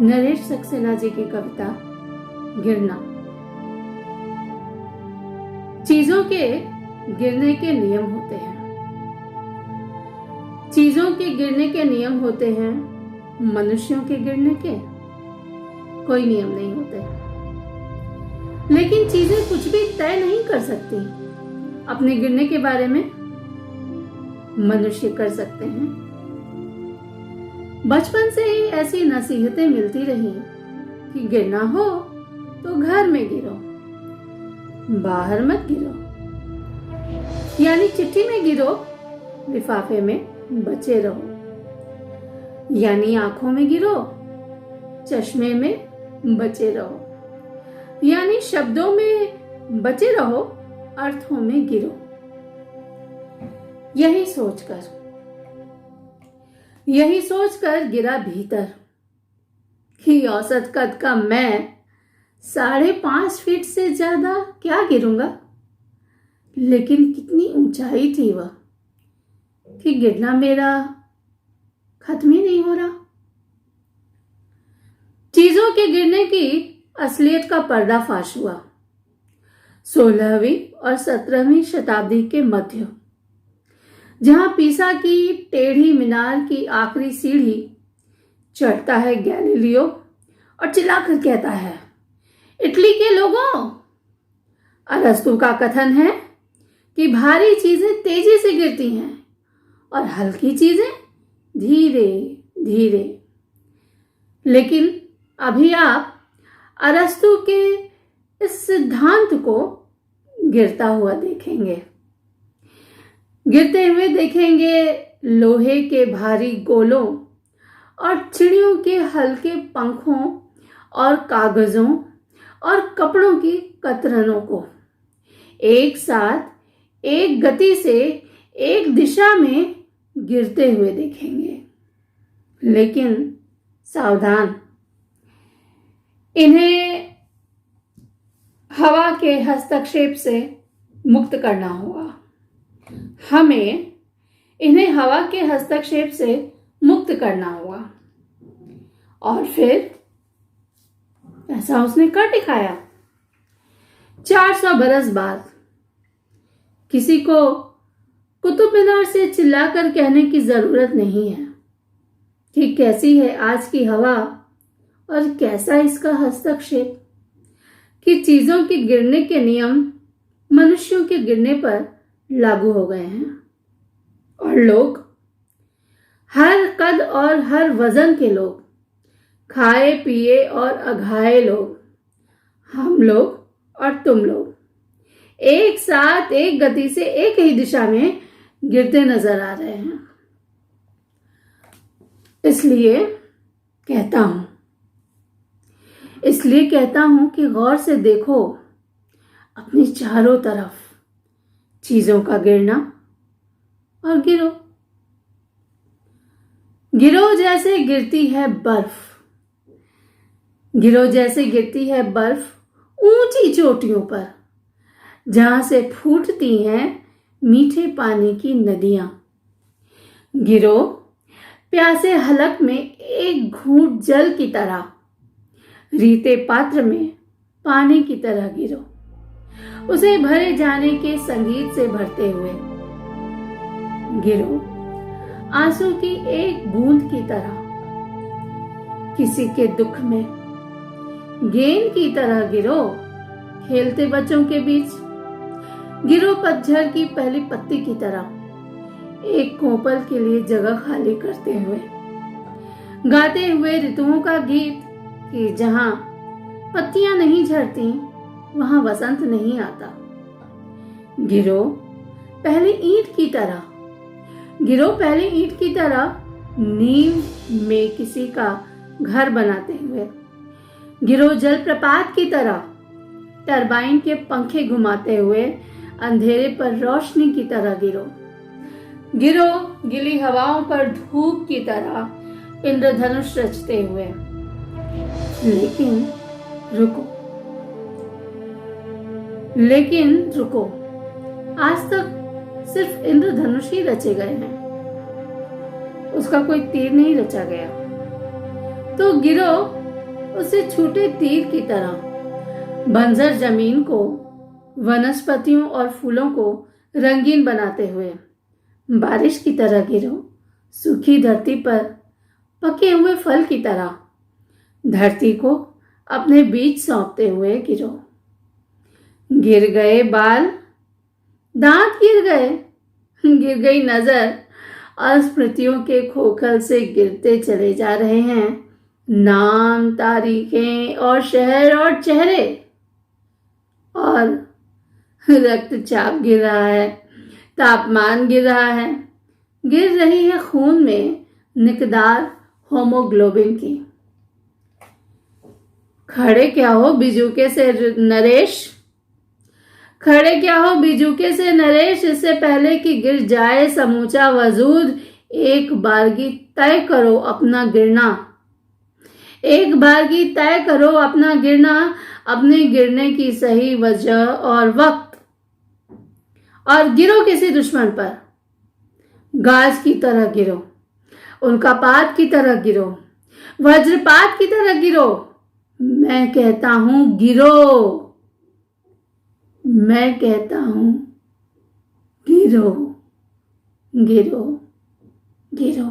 नरेश सक्सेना जी की कविता गिरना। चीजों के गिरने के नियम होते हैं। चीजों के गिरने के नियम होते हैं, मनुष्यों के गिरने के कोई नियम नहीं होते। लेकिन चीजें कुछ भी तय नहीं कर सकती। अपने गिरने के बारे में मनुष्य कर सकते हैं। बचपन से ही ऐसी नसीहतें मिलती रही कि गिरना हो तो घर में गिरो, बाहर मत गिरो। यानी चिट्ठी में गिरो, लिफाफे में बचे रहो। यानी आंखों में गिरो, चश्मे में बचे रहो। यानी शब्दों में बचे रहो, अर्थों में गिरो। यही सोचकर गिरा भीतर कि औसत कद का मैं 5.5 फीट से ज्यादा क्या गिरूंगा। लेकिन कितनी ऊंचाई थी वह कि गिरना मेरा खत्म ही नहीं हो रहा। चीजों के गिरने की असलियत का पर्दाफाश हुआ 16वीं और 17वीं शताब्दी के मध्य, जहां पीसा की टेढ़ी मीनार की आखिरी सीढ़ी चढ़ता है गैलीलियो और चिल्लाकर कहता है, इटली के लोगों, अरस्तु का कथन है कि भारी चीजें तेजी से गिरती हैं और हल्की चीजें धीरे धीरे। लेकिन अभी आप अरस्तु के इस सिद्धांत को गिरता हुआ देखेंगे। गिरते हुए देखेंगे लोहे के भारी गोलों और चिड़ियों के हल्के पंखों और कागजों और कपड़ों की कतरनों को एक साथ एक गति से एक दिशा में गिरते हुए देखेंगे। लेकिन सावधान, इन्हें हवा के हस्तक्षेप से मुक्त करना होगा। हमें इन्हें हवा के हस्तक्षेप से मुक्त करना होगा। और फिर ऐसा उसने कर दिखाया। 400 बरस बाद किसी को कुतुब मीनार से चिल्लाकर कहने की जरूरत नहीं है कि कैसी है आज की हवा और कैसा इसका हस्तक्षेप, कि चीजों के गिरने के नियम मनुष्यों के गिरने पर लागू हो गए हैं। और लोग, हर कद और हर वजन के लोग, खाए पिए और अघाए लोग, हम लोग और तुम लोग एक साथ एक गति से एक ही दिशा में गिरते नजर आ रहे हैं। इसलिए कहता हूं कि गौर से देखो अपनी चारों तरफ चीजों का गिरना और गिरो जैसे गिरती है बर्फ। गिरो जैसे गिरती है बर्फ ऊंची चोटियों पर, जहां से फूटती हैं मीठे पानी की नदियां। गिरो प्यासे हलक में एक घूंट जल की तरह, रीते पात्र में पानी की तरह गिरो, उसे भरे जाने के संगीत से भरते हुए। गिरो आंसू की एक बूंद की तरह, किसी के दुख में गेंद की तरह गिरो, खेलते बच्चों के बीच। गिरो पतझड़ की पहली पत्ती की तरह, एक कोपल के लिए जगह खाली करते हुए, गाते हुए ऋतुओं का गीत कि जहां पत्तियां नहीं झड़ती वहां वसंत नहीं आता। गिरो पहले ईंट की तरह, नींव में किसी का घर बनाते हुए। गिरो जलप्रपात की तरह, टरबाइन के पंखे घुमाते हुए अंधेरे पर रोशनी की तरह गिरो गिली हवाओं पर धूप की तरह इंद्रधनुष रचते हुए। लेकिन रुको, आज तक सिर्फ इंद्रधनुष ही रचे गए हैं, उसका कोई तीर नहीं रचा गया। तो गिरो उसे छूटे तीर की तरह बंजर जमीन को, वनस्पतियों और फूलों को रंगीन बनाते हुए बारिश की तरह गिरो, सूखी धरती पर पके हुए फल की तरह धरती को अपने बीज सौंपते हुए गिरो। गिर गए बाल, दांत गिर गए, गिर गई नजर और स्मृतियों के खोखल से गिरते चले जा रहे हैं नाम, तारीखें और शहर और चेहरे। और रक्तचाप गिर रहा है, तापमान गिर रहा है, गिर रही है खून में निकदार होमोग्लोबिन की। खड़े क्या हो बिजुके से नरेश, खड़े क्या हो बिजुके से नरेश, इससे पहले कि गिर जाए समूचा वजूद। एक बारगी तय करो अपना गिरना, एक बारगी तय करो अपना गिरना, अपने गिरने की सही वजह और वक्त, और गिरो किसी दुश्मन पर। गाज की तरह गिरो, उल्कापात की तरह गिरो, वज्रपात की तरह गिरो। मैं कहता हूं गिरो, मैं कहता हूं गिरो, गिरो, गिरो।